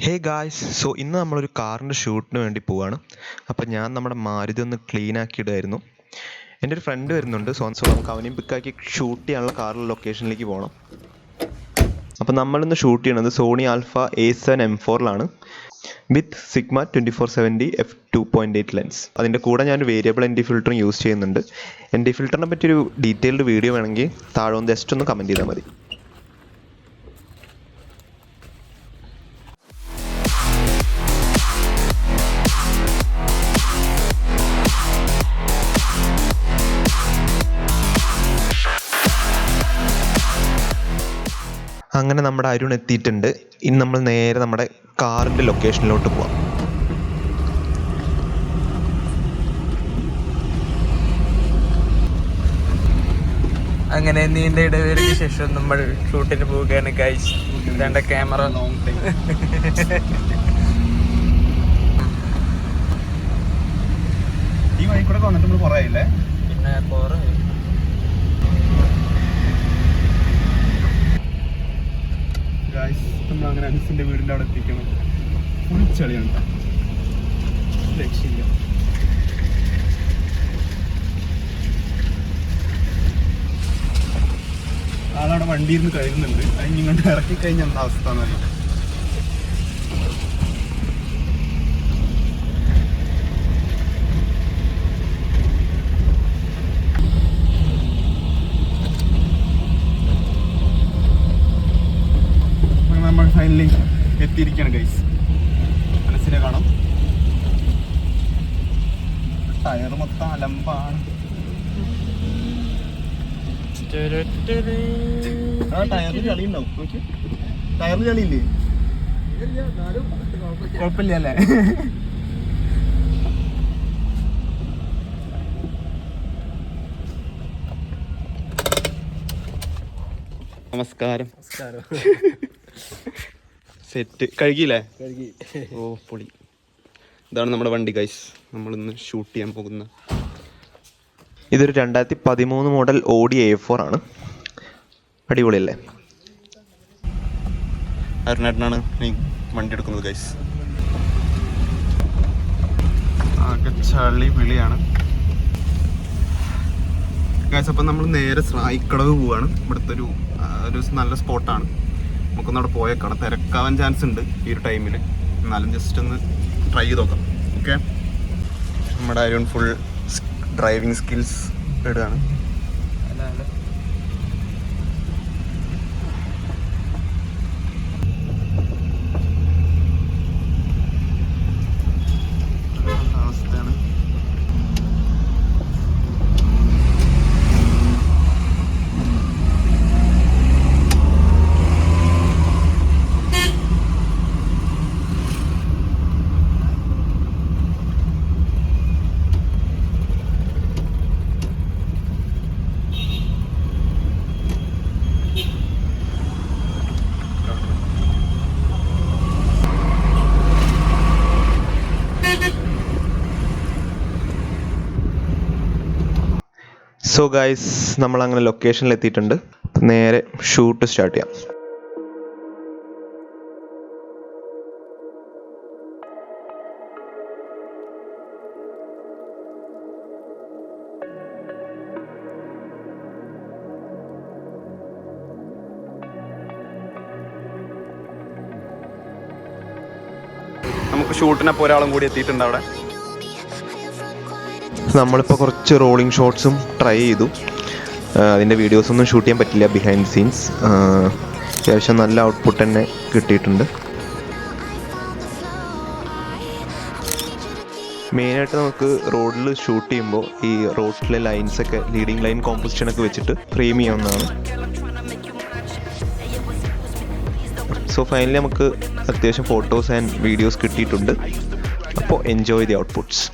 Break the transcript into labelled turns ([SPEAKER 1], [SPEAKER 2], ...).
[SPEAKER 1] Hey guys, so ഇന്ന് നമ്മളൊരു കാറിൻ്റെ ഷൂട്ടിന് വേണ്ടി പോവാണ്. അപ്പോൾ ഞാൻ നമ്മുടെ മാരുതി ഒന്ന് ക്ലീൻ ആക്കിയിടുമായിരുന്നു. എൻ്റെ ഒരു ഫ്രണ്ട് വരുന്നുണ്ട്, സോ നമുക്ക് അവനെയും പിക്കാക്കി ഷൂട്ട് ചെയ്യാനുള്ള കാറിലെ ലൊക്കേഷനിലേക്ക് പോകണം. അപ്പോൾ നമ്മളിന്ന് ഷൂട്ട് ചെയ്യണത് സോണി ആൽഫ A7M4ലാണ് വിത്ത് സിഗ്മ 2470 f2.8 ലെൻസ്. അതിൻ്റെ കൂടെ ഞാൻ വേരിയബിൾ ND ഫിൽറ്ററും യൂസ് ചെയ്യുന്നുണ്ട്. ND ഫിൽറ്ററിനെ പറ്റിയൊരു ഡീറ്റെയിൽഡ് വീഡിയോ വേണമെങ്കിൽ താഴെ ഒന്ന് ജസ്റ്റ് ഒന്ന് കമൻറ്റ് ചെയ്താൽ മതി. അങ്ങനെ നമ്മുടെ അരുൺ എത്തിയിട്ടുണ്ട്. ഇനി നമ്മൾ നേരെ നമ്മുടെ കാറിൻ്റെ ലൊക്കേഷനിലോട്ട് പോവാം.
[SPEAKER 2] അങ്ങനെ നീണ്ട ഇടവേളയ്ക്ക് ശേഷം നമ്മൾ ഷൂട്ടിന് പോവുകയാണ് ഗൈസ്. രണ്ട് ക്യാമറ
[SPEAKER 3] ഈ വഴി കൂടെ വന്നിട്ട് നമ്മൾ കുറേ ആയില്ലേ?
[SPEAKER 2] പിന്നെ കുറേ
[SPEAKER 3] നമ്മൾ അങ്ങനെ അനസിന്റെ വീടിന്റെ അവിടെ എത്തിക്കണം. ഫുൾ ചളിയാണ്, രക്ഷയില്ല. ആളവിടെ വണ്ടി ഇരുന്ന് കഴുകുന്നുണ്ട്. അതിന് ഇങ്ങോട്ട് ഇറക്കി കഴിഞ്ഞാൽ എന്താ അവസ്ഥ എന്നല്ല. നമ്മൾ ഫൈനലി എത്തിയിരിക്കുകയാണ് ഗൈസ്. മനസ്സിനെ കാണാം. ടയർ മൊത്തം അലമ്പാണ്. ടയറിന് ചളി ഉണ്ടാവും. നോക്കി, ടയറിന് ചളിയില്ലേ? കുഴപ്പമില്ല അല്ലേ? നമസ്കാരം. സെറ്റ് കഴുകിയില്ലേ? ഓ പൊളി. ഇതാണ് നമ്മുടെ വണ്ടി ഗൈസ്. നമ്മളിന്ന് ഷൂട്ട് ചെയ്യാൻ പോകുന്ന
[SPEAKER 1] ഇതൊരു 2013 മോഡൽ Audi A4 ആണ്. അടിപൊളിയല്ലേ?
[SPEAKER 3] അരുണേട്ടനാണ് ഈ വണ്ടി എടുക്കുന്നത് ഗൈസ്. ആകെ ചളി വിളിയാണ് ഗൈസ്. അപ്പം നമ്മൾ നേരെ സ്രായിക്കടവ് പോവാണ്. ഇവിടുത്തെ ഒരു നല്ല സ്പോട്ടാണ്. നമുക്കൊന്ന് അവിടെ പോയേക്കാണ്. തിരക്കാവാൻ ചാൻസ് ഉണ്ട് ഈ ഒരു ടൈമിൽ. എന്നാലും ജസ്റ്റ് ഒന്ന് ട്രൈ ചെയ്ത് നോക്കാം. ഓക്കെ, നമ്മുടെ അരുൺ ഫുൾ ഡ്രൈവിംഗ് സ്കിൽസ് ഇടുകയാണ്. അവസ്ഥയാണ്.
[SPEAKER 1] സോ ഗൈസ്, നമ്മളങ്ങനെ ലൊക്കേഷനിൽ എത്തിയിട്ടുണ്ട്. നേരെ ഷൂട്ട് സ്റ്റാർട്ട് ചെയ്യാം.
[SPEAKER 3] നമുക്ക് ഷൂട്ടിനപ്പോൾ ഒരാളും കൂടി എത്തിയിട്ടുണ്ട് അവിടെ.
[SPEAKER 1] നമ്മളിപ്പോൾ കുറച്ച് റോളിംഗ് ഷോട്ട്സും ട്രൈ ചെയ്തു. അതിൻ്റെ വീഡിയോസൊന്നും ഷൂട്ട് ചെയ്യാൻ പറ്റില്ല, ബിഹൈൻഡ് സീൻസ്. അത്യാവശ്യം നല്ല ഔട്ട്പുട്ട് തന്നെ കിട്ടിയിട്ടുണ്ട്. മെയിനായിട്ട് നമുക്ക് റോഡിൽ ഷൂട്ട് ചെയ്യുമ്പോൾ ഈ റോഡിലെ ലൈൻസൊക്കെ ലീഡിങ് ലൈൻ കോമ്പോസിഷനൊക്കെ വെച്ചിട്ട് ഫ്രെയിം ചെയ്യാവുന്നതാണ്. സോ ഫൈനലി നമുക്ക് അത്യാവശ്യം ഫോട്ടോസ് ആൻഡ് വീഡിയോസ് കിട്ടിയിട്ടുണ്ട്. അപ്പോൾ എൻജോയ് ദി ഔട്ട്പുട്ട്സ്.